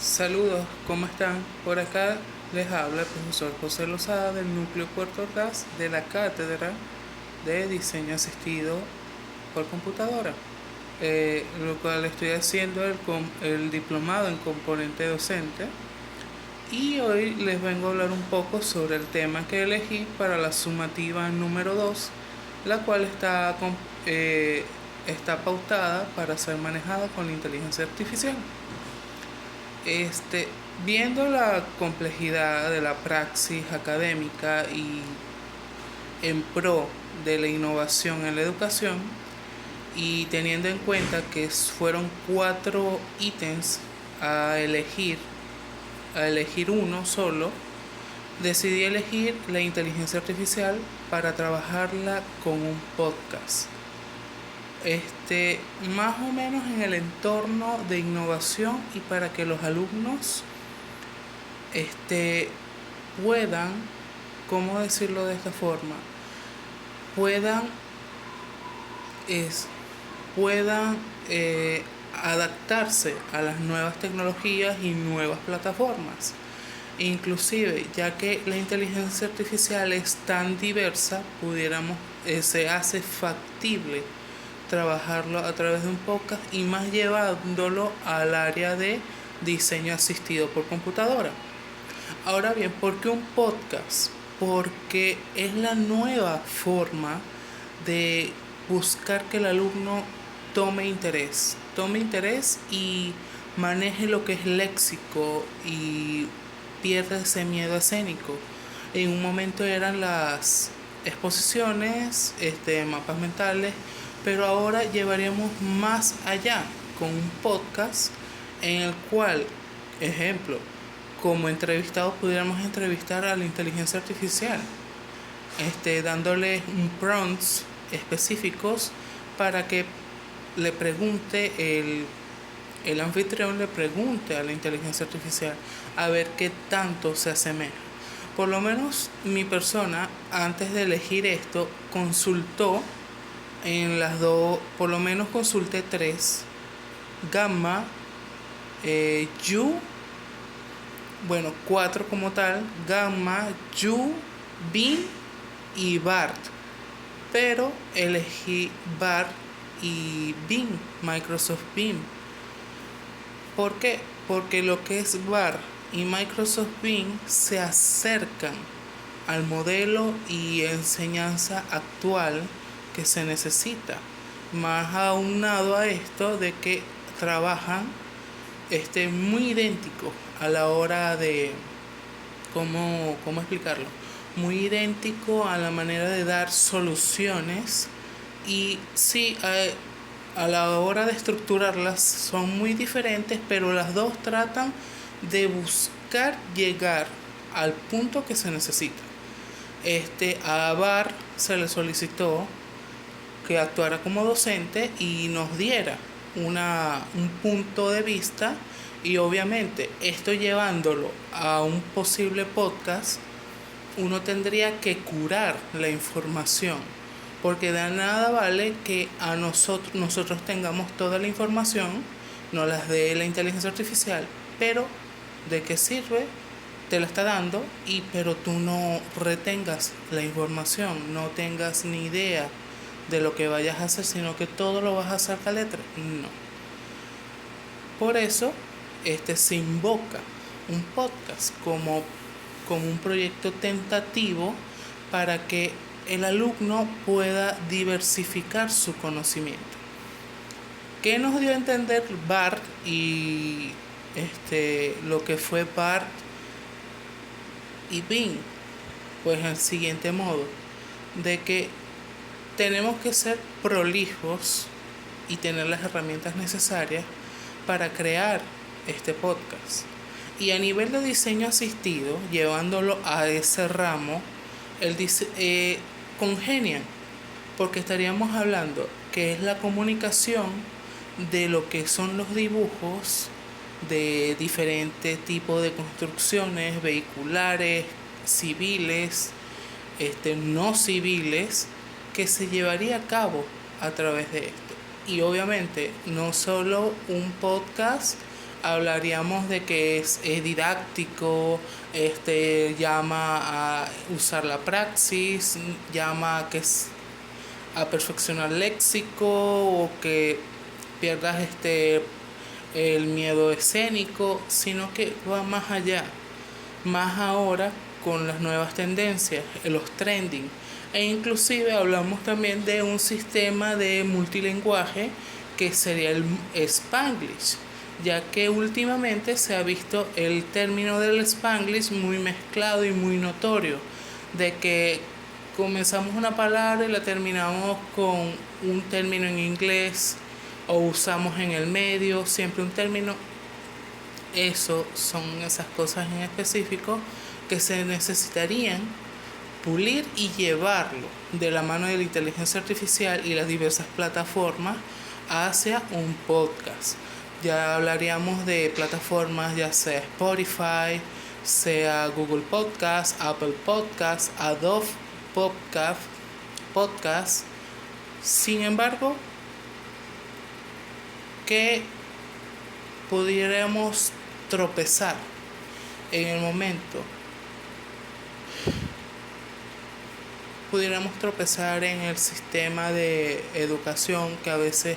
Saludos, ¿cómo están? Por acá les habla el profesor José Lozada del Núcleo Puerto Ordaz de la Cátedra de Diseño Asistido por Computadora, lo cual estoy haciendo el diplomado en componente docente. Y hoy les vengo a hablar un poco sobre el tema que elegí para la sumativa número 2, la cual está pautada para ser manejada con la inteligencia artificial. Este, Viendo la complejidad de la praxis académica y en pro de la innovación en la educación, y teniendo en cuenta que fueron 4 ítems a elegir uno solo, decidí elegir la inteligencia artificial para trabajarla con un podcast. Más o menos en el entorno de innovación y para que los alumnos puedan, ¿cómo decirlo de esta forma? Puedan, es, puedan adaptarse a las nuevas tecnologías y nuevas plataformas. Inclusive, ya que la inteligencia artificial es tan diversa, se hace factible trabajarlo a través de un podcast y más llevándolo al área de diseño asistido por computadora. Ahora bien, ¿por qué un podcast? Porque es la nueva forma de buscar que el alumno tome interés y maneje lo que es léxico y pierda ese miedo escénico. En un momento eran las exposiciones, mapas mentales, pero ahora llevaremos más allá con un podcast en el cual, ejemplo, como entrevistados pudiéramos entrevistar a la inteligencia artificial, dándoles un prompts específicos para que le pregunte el anfitrión le pregunte a la inteligencia artificial a ver qué tanto se asemeja. Por lo menos mi persona, antes de elegir esto, consultó en las dos, por lo menos consulté 3: Gamma, Yu, bueno, 4 como tal: Gamma, Yu, Bing y BART. Pero elegí BART y Bing, Microsoft Bing. ¿Por qué? Porque lo que es BART y Microsoft Bing se acercan al modelo y enseñanza actual que se necesita, más aunado a esto de que trabajan muy idénticos a la hora de cómo explicarlo, muy idéntico a la manera de dar soluciones. Y sí, a la hora de estructurarlas son muy diferentes, pero las dos tratan de buscar llegar al punto que se necesita. A BAR se le solicitó que actuara como docente y nos diera un punto de vista, y obviamente esto llevándolo a un posible podcast, uno tendría que curar la información, porque de nada vale que a nosotros tengamos toda la información, nos las dé la inteligencia artificial, pero ¿de qué sirve? Te la está dando, pero tú no retengas la información, no tengas ni idea de lo que vayas a hacer, sino que todo lo vas a hacer a letra. No. Por eso se invoca un podcast como un proyecto tentativo para que el alumno pueda diversificar su conocimiento. ¿Qué nos dio a entender BART y lo que fue BART y Bing? Pues el siguiente modo, de que tenemos que ser prolijos y tener las herramientas necesarias para crear este podcast. Y a nivel de diseño asistido, llevándolo a ese ramo, congenian, porque estaríamos hablando que es la comunicación de lo que son los dibujos de diferentes tipos de construcciones vehiculares, civiles, no civiles, que se llevaría a cabo a través de esto. Y obviamente no solo un podcast hablaríamos de que es didáctico, llama a usar la praxis, llama a a perfeccionar léxico o que pierdas el miedo escénico, sino que va más allá, más ahora con las nuevas tendencias, los trending, e inclusive hablamos también de un sistema de multilingüaje que sería el Spanglish, ya que últimamente se ha visto el término del Spanglish muy mezclado y muy notorio, de que comenzamos una palabra y la terminamos con un término en inglés o usamos en el medio siempre un término. Eso son esas cosas en específico que se necesitarían pulir y llevarlo de la mano de la inteligencia artificial y las diversas plataformas hacia un podcast. Ya hablaríamos de plataformas ya sea Spotify, sea Google Podcast, Apple Podcast, Adobe Podcast. Sin embargo, que pudiéramos tropezar en el momento, pudiéramos tropezar en el sistema de educación, que a veces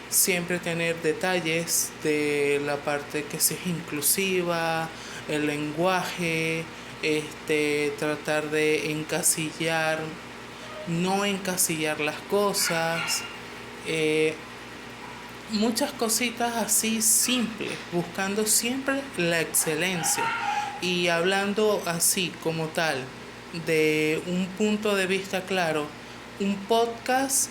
siempre tener detalles de la parte que sí es inclusiva, el lenguaje, tratar de encasillar, no encasillar las cosas, muchas cositas así simples, buscando siempre la excelencia y hablando así como tal, de un punto de vista claro, un podcast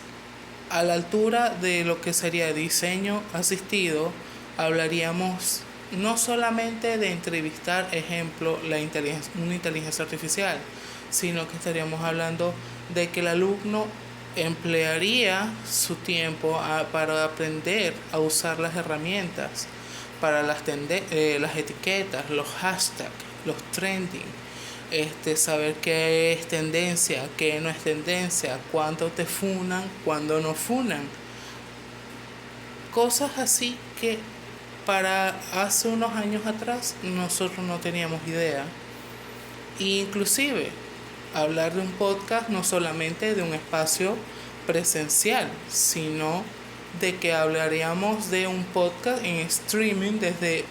a la altura de lo que sería diseño asistido. Hablaríamos no solamente de entrevistar, ejemplo, una inteligencia artificial, sino que estaríamos hablando de que el alumno emplearía su tiempo para aprender a usar las herramientas, para las etiquetas, los hashtags, los trending, saber qué es tendencia, qué no es tendencia, cuánto te funan, cuándo no funan. Cosas así que para hace unos años atrás nosotros no teníamos idea. Inclusive hablar de un podcast no solamente de un espacio presencial, sino de que hablaríamos de un podcast en streaming desde,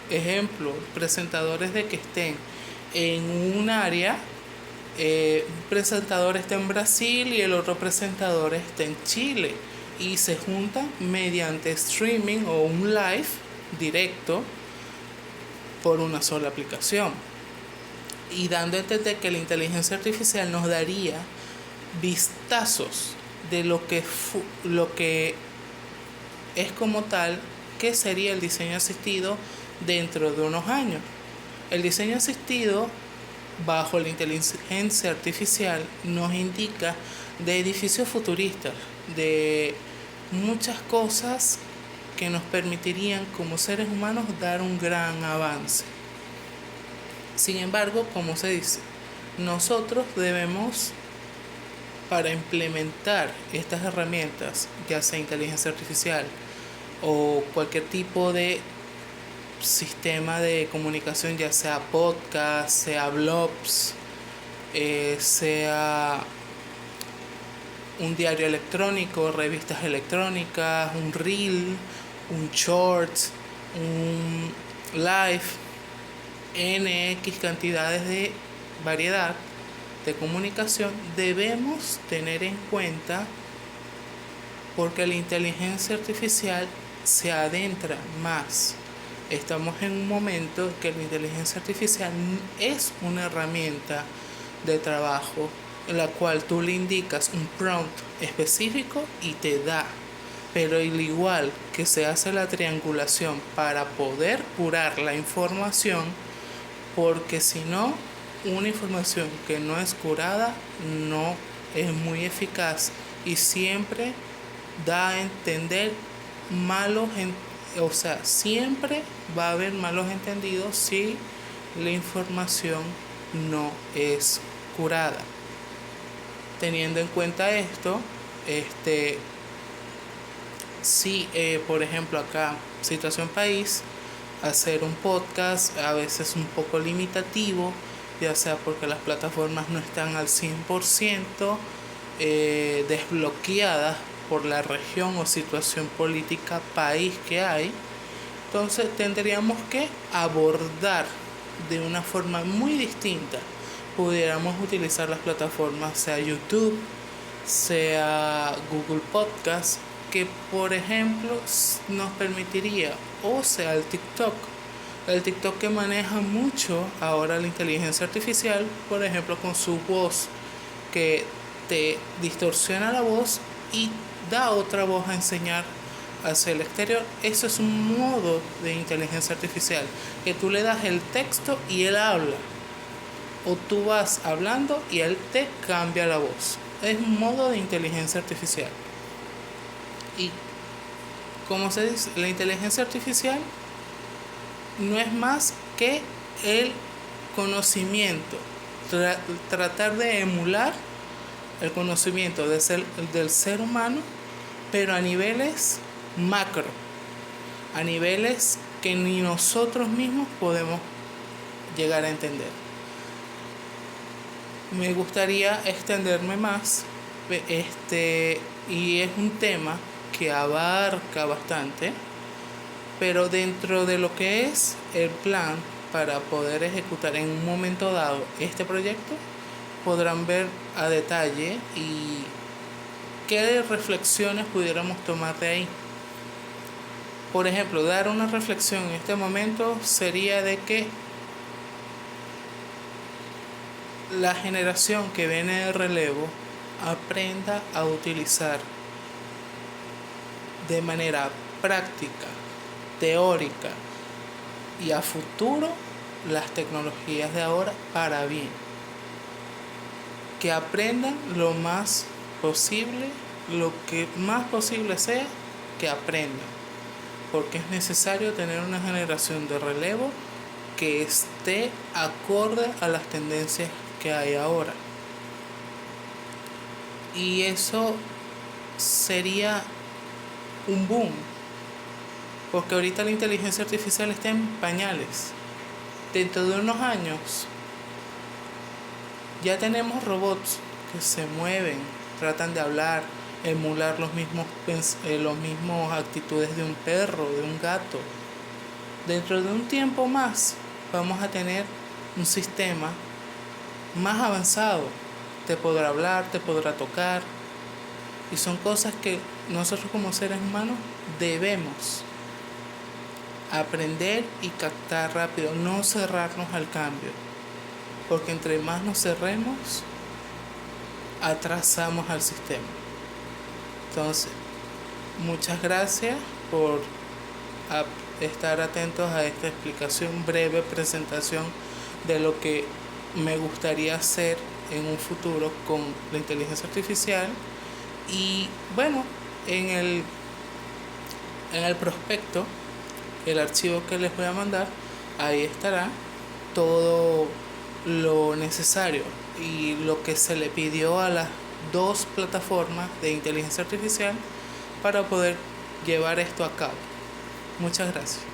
ejemplo, presentadores de que estén en un área, un presentador está en Brasil y el otro presentador está en Chile y se juntan mediante streaming o un live directo por una sola aplicación, y dando a entender que la inteligencia artificial nos daría vistazos de lo que es como tal, que sería el diseño asistido dentro de unos años. El diseño asistido bajo la inteligencia artificial nos indica de edificios futuristas, de muchas cosas que nos permitirían como seres humanos dar un gran avance. Sin embargo, como se dice, nosotros debemos, para implementar estas herramientas, ya sea inteligencia artificial o cualquier tipo de sistema de comunicación, ya sea podcast, sea blogs, sea un diario electrónico, revistas electrónicas, un reel, un short, un live, NX cantidades de variedad de comunicación, debemos tener en cuenta, porque la inteligencia artificial se adentra más. Estamos en un momento que la inteligencia artificial es una herramienta de trabajo en la cual tú le indicas un prompt específico y te da, pero al igual que se hace la triangulación para poder curar la información, porque si no, una información que no es curada no es muy eficaz y siempre da a entender siempre va a haber malos entendidos si la información no es curada. Teniendo en cuenta esto, si por ejemplo acá, situación país, hacer un podcast, a veces un poco limitativo, ya sea porque las plataformas no están al 100% desbloqueadas por la región o situación política país que hay. Entonces tendríamos que abordar de una forma muy distinta. Pudiéramos utilizar las plataformas, sea YouTube, sea Google Podcast, que por ejemplo nos permitiría, o sea el TikTok que maneja mucho ahora la inteligencia artificial, por ejemplo con su voz, que te distorsiona la voz y da otra voz a enseñar hacia el exterior. Eso es un modo de inteligencia artificial, que tú le das el texto y él habla, o tú vas hablando y él te cambia la voz. Es un modo de inteligencia artificial. Y como se dice, la inteligencia artificial no es más que el conocimiento, tratar de emular el conocimiento del ser humano, pero a niveles macro, a niveles que ni nosotros mismos podemos llegar a entender. Me gustaría extenderme más, y es un tema que abarca bastante, pero dentro de lo que es el plan para poder ejecutar en un momento dado este proyecto, podrán ver a detalle y qué reflexiones pudiéramos tomar de ahí. Por ejemplo, dar una reflexión en este momento sería de que la generación que viene de relevo aprenda a utilizar de manera práctica, teórica y a futuro las tecnologías de ahora para bien. Que aprendan lo más posible, lo que más posible sea, que aprendan. Porque es necesario tener una generación de relevo que esté acorde a las tendencias que hay ahora. Y eso sería un boom, porque ahorita la inteligencia artificial está en pañales. Dentro de unos años ya tenemos robots que se mueven, tratan de hablar, emular los mismos actitudes de un perro, de un gato. Dentro de un tiempo más vamos a tener un sistema más avanzado. Te podrá hablar, te podrá tocar. Y son cosas que nosotros como seres humanos debemos aprender y captar rápido, no cerrarnos al cambio. Porque entre más nos cerremos, atrasamos al sistema. Entonces, muchas gracias por estar atentos a esta explicación, breve presentación de lo que me gustaría hacer en un futuro con la inteligencia artificial. Y bueno, en el prospecto, el archivo que les voy a mandar, ahí estará todo lo necesario y lo que se le pidió a las 2 plataformas de inteligencia artificial para poder llevar esto a cabo. Muchas gracias.